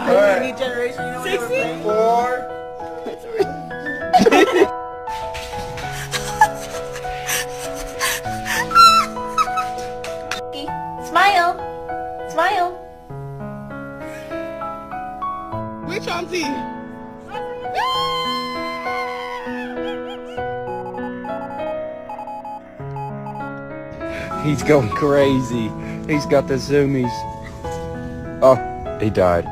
Any generation, you know, 64. Smile. Smile. Which auntie? He's going crazy. He's got the zoomies. Oh, he died.